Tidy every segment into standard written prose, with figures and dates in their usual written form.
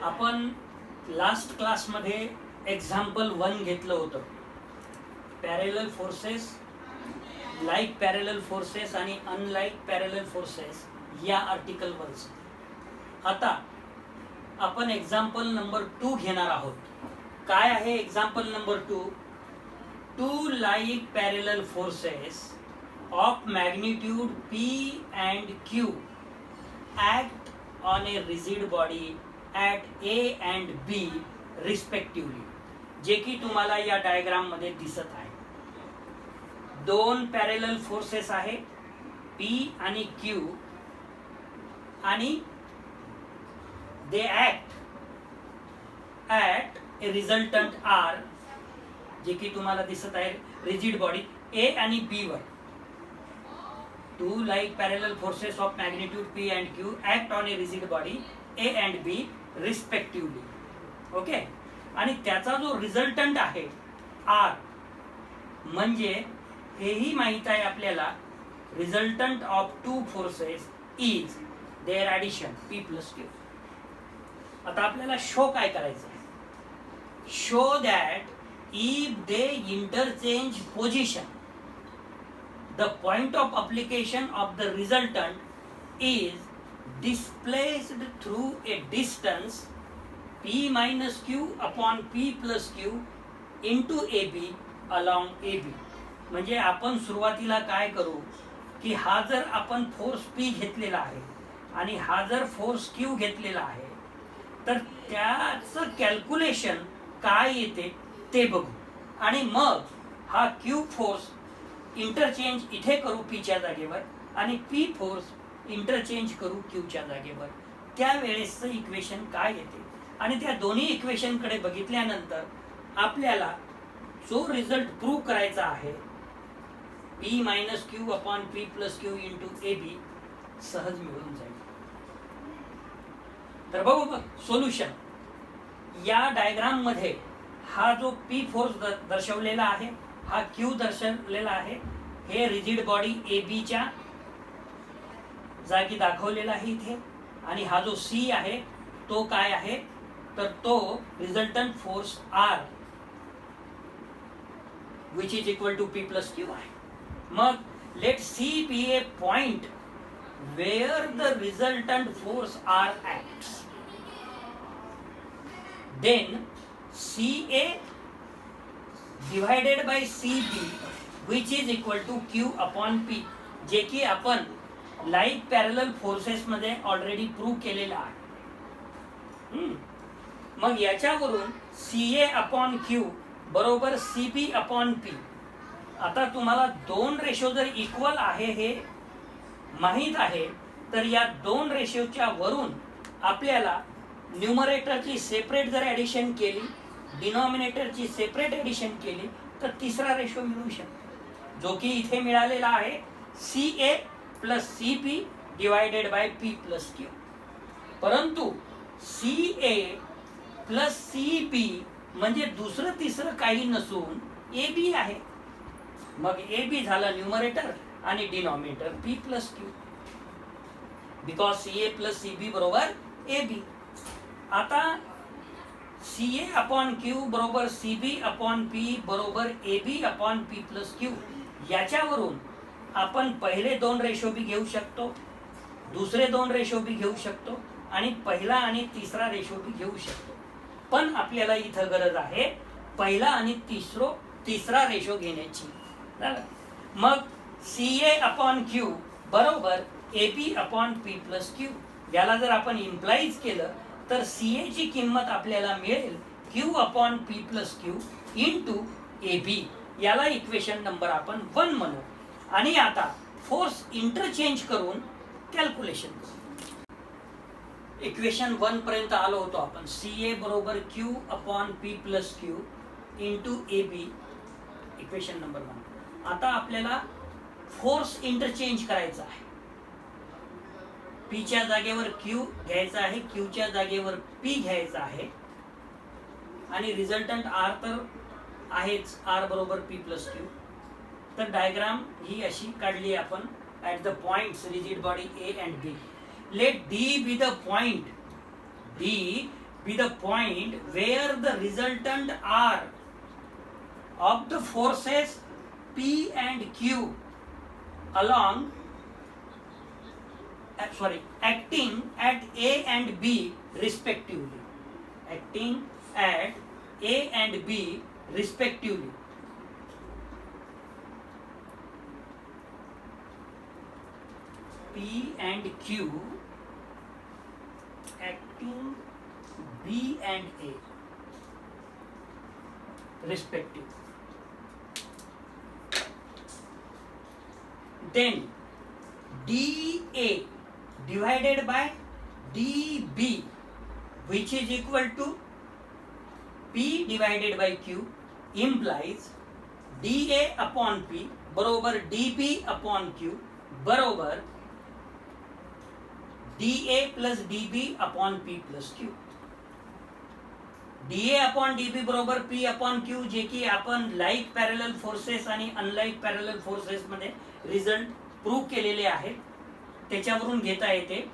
आपण लास्ट क्लासमध्ये एक्झाम्पल 1 घेतलं होतं. Parallel forces, like parallel forces आणि अनलाईक पॅरेलल फोर्सेस या आर्टिकलवरचं. आता आपण एक्झाम्पल नंबर 2 घेणार आहोत. काय आहे example number 2? 2 like parallel forces of magnitude P and Q act on a rigid body at A and B respectively. जे की तुम्हाला या डायग्राम मध्ये दिसत आहे. 2 पॅरेलल फोर्सेस आहे P आणि Q आणि they act at a resultant R, जे की तुम्हाला दिसत आहे रिजिड बॉडी A आणि B वर. 2 like parallel forces of magnitude P and Q act on a rigid body A and B respectively. Okay. आणि त्याचा जो रिझल्टंट आहे R, म्हणजे हेही माहित आहे आपल्याला resultant of 2 forces is there addition P plus Q. आता आपल्याला शो काय करायचं आहे? Show that if they interchange position, the point of application of the resultant is displaced through a distance P minus Q upon P plus Q into AB along AB. म्हणजे आपण सुरुवातीला काय करू की हा जर आपण फोर्स P घेतलेला आहे आणि हा जर फोर्स Q घेतलेला आहे तर त्याचं कॅल्क्युलेशन काय येते ते बघू आणि मग हा Q फोर्स इंटरचेंज इथे करू P च्या जागेवर आणि P फोर्स इंटरचेंज करू Q च्या जागेवर. त्यावेळेसचं इक्वेशन काय येते आणि त्या दोन्ही इक्वेशन कडे बघितल्यानंतर आपल्याला जो रिझल्ट प्रूव्ह करायचा आहे P minus Q upon P plus Q into AB सहज मिळून जाईल. तर बघू बघ सोल्युशन. या डायग्राम मध्ये हा जो P फोर्स दर्शवलेला आहे, हा Q दर्शवलेला आहे, हे रिजिड बॉडी AB च्या जागी दाखवलेला आहे इथे. आणि हा जो C आहे तो काय आहे तर तो resultant force R which is equal to P plus Q आहे. मग let C be a point where the resultant force R acts. Then CA divided by CB which is equal to Q upon P, जे की आपण like parallel forces मध्ये already prove केलेला आहे. मग याच्यावरून CA अपॉन Q बरोबर CB upon P. आता तुम्हाला 2 रेशो जर इक्वल आहे हे माहित आहे तर या 2 रेशोच्या वरून आपल्याला न्यूमरेटरची सेपरेट जर ॲडिशन केली, डिनॉमिनेटरची सेपरेट ॲडिशन केली तर तिसरा रेशो मिळू शकतो, जो की इथे मिळालेला आहे CA plus CB divided by P plus Q. परंतु CA प्लस CB म्हणजे दुसरं तिसरं काही नसून AB आहे. मग AB झालं न्यूमरेटर आणि denominator P plus Q, because CA plus CB बरोबर AB. आता CA अपॉन Q बरोबर CB अपॉन P बरोबर AB upon P plus Q. याच्यावरून आपण पहिले 2 रेशो बी घेऊ शकतो, दुसरे 2 रेशो बी घेऊ शकतो आणि पहिला आणि तिसरा रेशो बी घेऊ शकतो. पण आपल्याला इथं गरज आहे पहिला आणि तिसरा रेशो घेण्याची. मग CA अपॉन Q बरोबर AB upon P plus Q. याला जर आपण इम्प्लाइज केलं तर CA ची किंमत आपल्याला मिळेल Q upon P plus Q into AB. याला इक्वेशन नंबर आपण 1 म्हणू. आणि आता फोर्स इंटरचेंज करून कॅल्क्युलेशन करू. इक्वेशन 1 पर्यंत आलो होतो आपण. CA बरोबर Q upon P plus Q into AB, equation number 1. आता आपल्याला फोर्स इंटरचेंज करायचा आहे. P च्या जागेवर Q घ्यायचा आहे, Q च्या जागेवर P घ्यायचा आहे आणि रिझल्टंट R तर आहेच, R बरोबर P प्लस Q. तर डायग्राम ही अशी काढली आपण at the points rigid body A and B. Let D be the point. D be the point where the resultant R of the forces P and Q acting at A and B respectively. Acting at A and B respectively. P and Q acting B and A respectively. Then dA divided by dB, which is equal to P divided by Q, implies dA upon P बरोबर dB upon Q बरोबर dA plus dB upon P plus Q. dA upon dB बरोबर P upon Q, जे की आपण like parallel forces आणि unlike parallel forces मध्ये result prove केलेले आहेत, त्याच्यावरून घेता येते.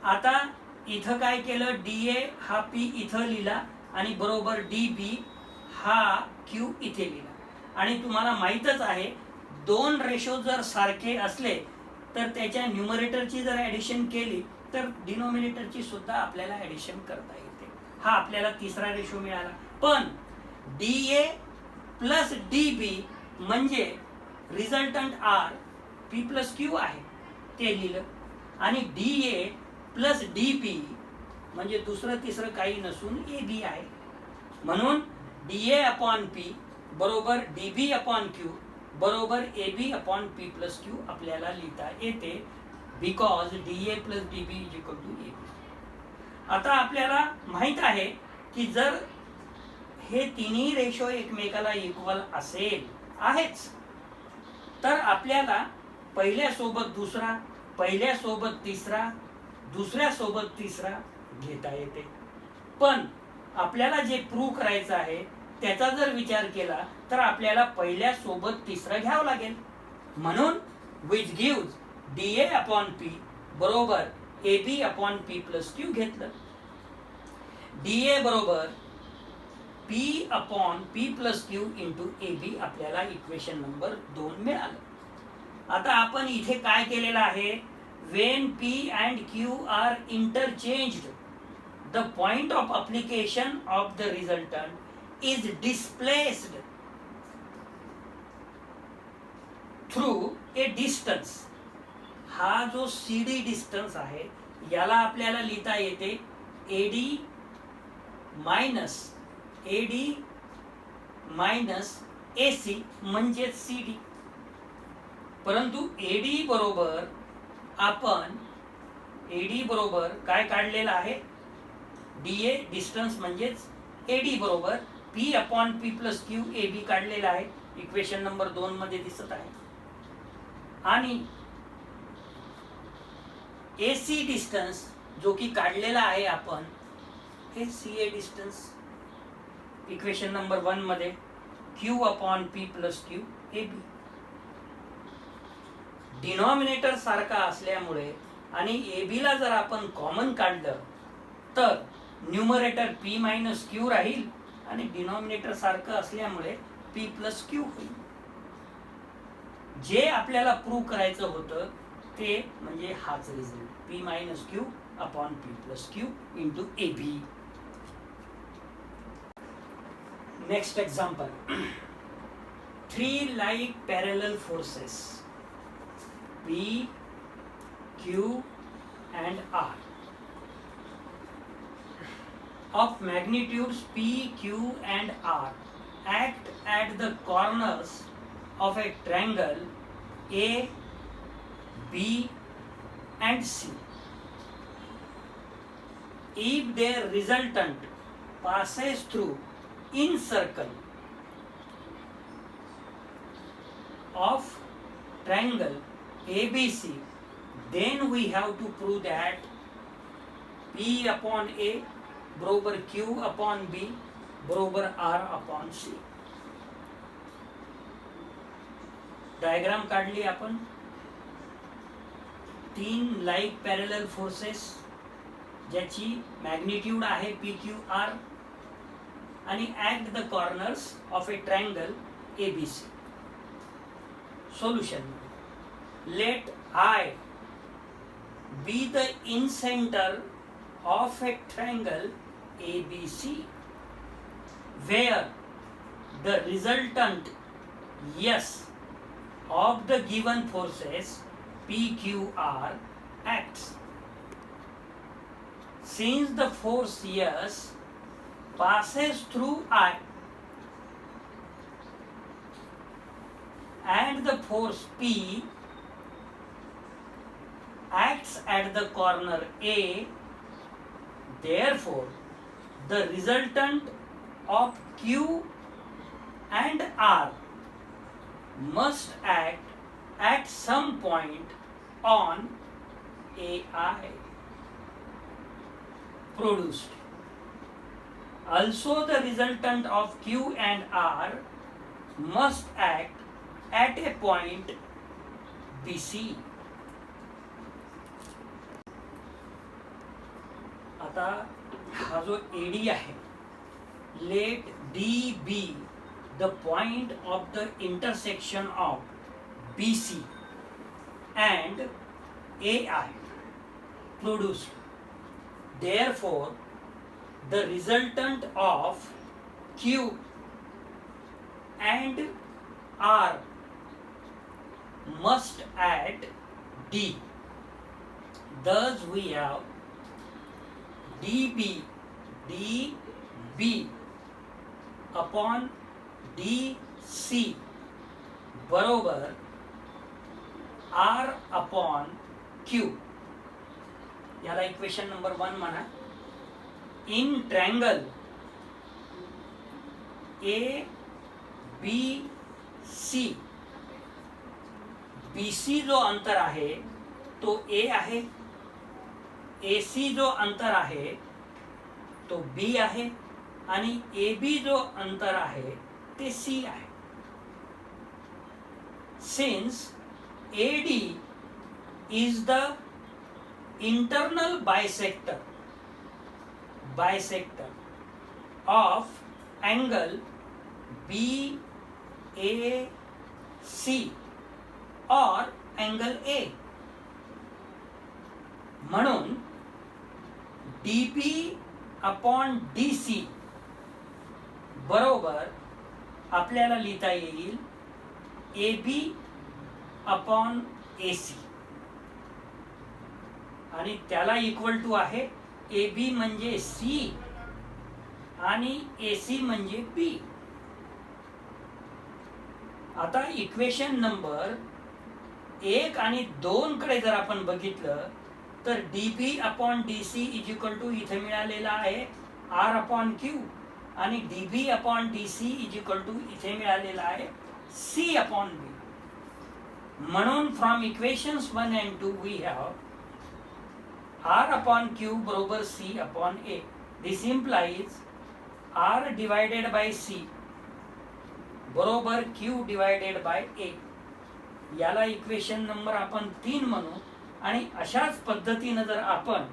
आता इथं काय केलं, dA हा P इथं लिहिला आणि बरोबर dB हा Q इथे लिहिला. आणि तुम्हाला माहीतच आहे, दोन रेशो जर सारखे असले तर त्याच्या न्यूमरेटरची जर ॲडिशन केली तर डिनोमिनेटरची सुद्धा आपल्याला ॲडिशन करता येते. हा आपल्याला तिसरा रेशो मिळाला. पण dA प्लस dB म्हणजे resultant R P plus Q आहे ते लिहिलं, आणि dA प्लस dB म्हणजे दुसरं तिसरं काही नसून AB आहे. म्हणून dA अपॉन P बरोबर dB अपॉन Q बरोबर AB upon P plus Q आपल्याला लिहिता येते, because dA plus dB is equal to AB. आता आपल्याला माहित आहे की जर हे तिन्ही रेशो एकमेकाला इक्वल असेल आहेच, तर आपल्याला पहिल्या सोबत दुसरा, पहिल्या सोबत तिसरा, दुसऱ्या सोबत तिसरा घेता येते. पण आपल्याला जे प्रूव्ह करायचं आहे त्याचा जर विचार केला तर आपल्याला पहिल्या सोबत तिसरा घ्यावं लागेल. म्हणून which gives dA upon P बरोबर AB upon P plus Q घेतलं. dA बरोबर P upon P plus Q into AB आपल्याला इक्वेशन नंबर 2 मिळालं. आता आपण इथे काय केलेलं आहे, when P and Q are interchanged, the point of application of the resultant is displaced through a distance. हा जो CD डिस्टन्स आहे याला आपल्याला लिहिता येते AD मायनस AC म्हणजे CD. परंतु AD बरोबर आपण काय काढलेलं आहे, dA डिस्टन्स म्हणजेच AD बरोबर P upon P plus Q AB काढलेला आहे, इक्वेशन नंबर 2 मध्ये दिसत आहे. आणि AC डिस्टन्स जो की काढलेला आहे आपण, हे CA डिस्टन्स इक्वेशन नंबर 1 मध्ये Q upon P plus Q AB. Denominator सारखा असल्यामुळे आणि AB ला जर आपण कॉमन काढलं तर न्यूमरेटर P मायनस Q राहील आणि डिनॉमिनेटर सारखं असल्यामुळे P प्लस Q होईल. जे आपल्याला प्रूव्ह करायचं होतं ते म्हणजे हाच result, P minus Q upon P plus Q into AB. Next example, 3 like parallel forces P, Q and R of magnitudes P, Q and R act at the corners of a triangle A, B and C. If their resultant passes through in circle of triangle ABC, then we have to prove that P upon A बरोबर Q upon B बरोबर R upon C. Diagram काढली आपण. 3 like parallel forces ज्याची magnitude आहे PQR आणि at the corners of a triangle ABC. Solution. Let I be the incenter of a triangle ABC where the resultant S of the given forces PQR acts. Since the force S passes through I and the force P acts at the corner A, therefore the resultant of Q and R must act at some point on AI produced. Also the resultant of Q and R must act at a point BC. आता हा जो AD आहे, let D be the point of the intersection of BC and AI produced. Therefore, the resultant of Q and R must at D. Thus we have dB upon DC बरोबर R upon Q. याला equation number 1 म्हणा. In triangle ABC BC जो अंतर आहे तो A आहे, AC जो अंतर आहे तो B आहे आणि AB जो अंतर आहे ते C आहे. Since AD is the internal bisector of angle BAC or angle A, म्हणून DB upon DC बरोबर आपल्याला लिहिता येईल AB upon AC आणि त्याला इक्वल टू आहे AB म्हणजे C आणि AC म्हणजे B. आता इक्वेशन नंबर 1 आणि 2 कडे जर आपण बघितलं तर DB upon DC is equal to इथे मिळालेला आहे R upon Q आणि DB upon DC is equal to इथे मिळालेला आहे C upon B. म्हणून from equations 1 and 2 we have R upon Q बरोबर C upon A. This implies R divided by C बरोबर Q divided by A. याला equation number आपण 3 म्हणू आणि अशाच पद्धतीने जर आपण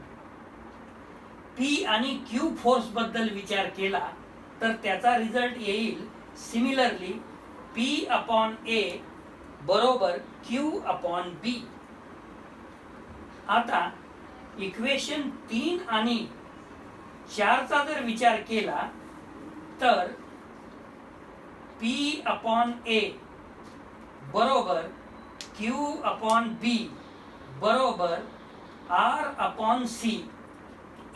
P आणि Q फोर्स बद्दल विचार केला तर त्याचा रिझल्ट येईल सिमिलरली P upon A बरोबर Q upon B. आता इक्वेशन 3 आणि 4 चा जर विचार केला तर P upon A बरोबर Q upon B बरोबर R upon C.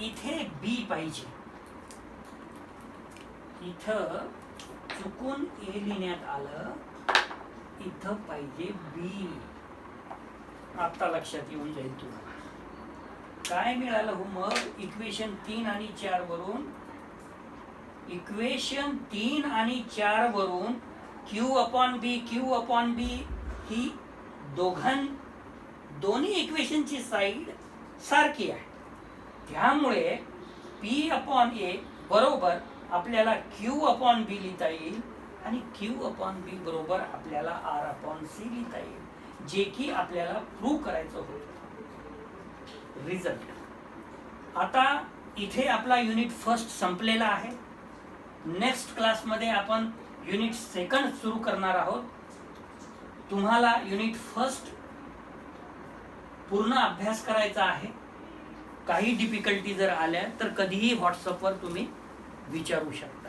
इथे B पाहिजे, इथं चुकून A लिहिण्यात आलं, इथं पाहिजे B. आता लक्षात येऊन जाईल तुला काय मिळालं हो. मग इक्वेशन 3 आणि 4 वरून इक्वेशन 3 आणि 4 वरून Q upon B ही दोन्ही इक्वेशनची साईड सारखी आहे. त्यामुळे P upon A बरोबर आपल्याला Q upon B लिहिता येईल आणि Q upon B बरोबर आपल्याला R upon C लिहिता येईल, जे की आपल्याला प्रूव्ह करायचं होतं. रिझल्ट आता इथे आपला युनिट फर्स्ट संपलेला आहे. नेक्स्ट क्लासमध्ये आपण युनिट सेकंड सुरू करणार आहोत. तुम्हाला युनिट फर्स्ट पूर्ण अभ्यास करायचा आहे. काही डिफिकल्टी जर आल्या तर कधीही व्हॉट्सअपवर तुम्ही विचारू शकता.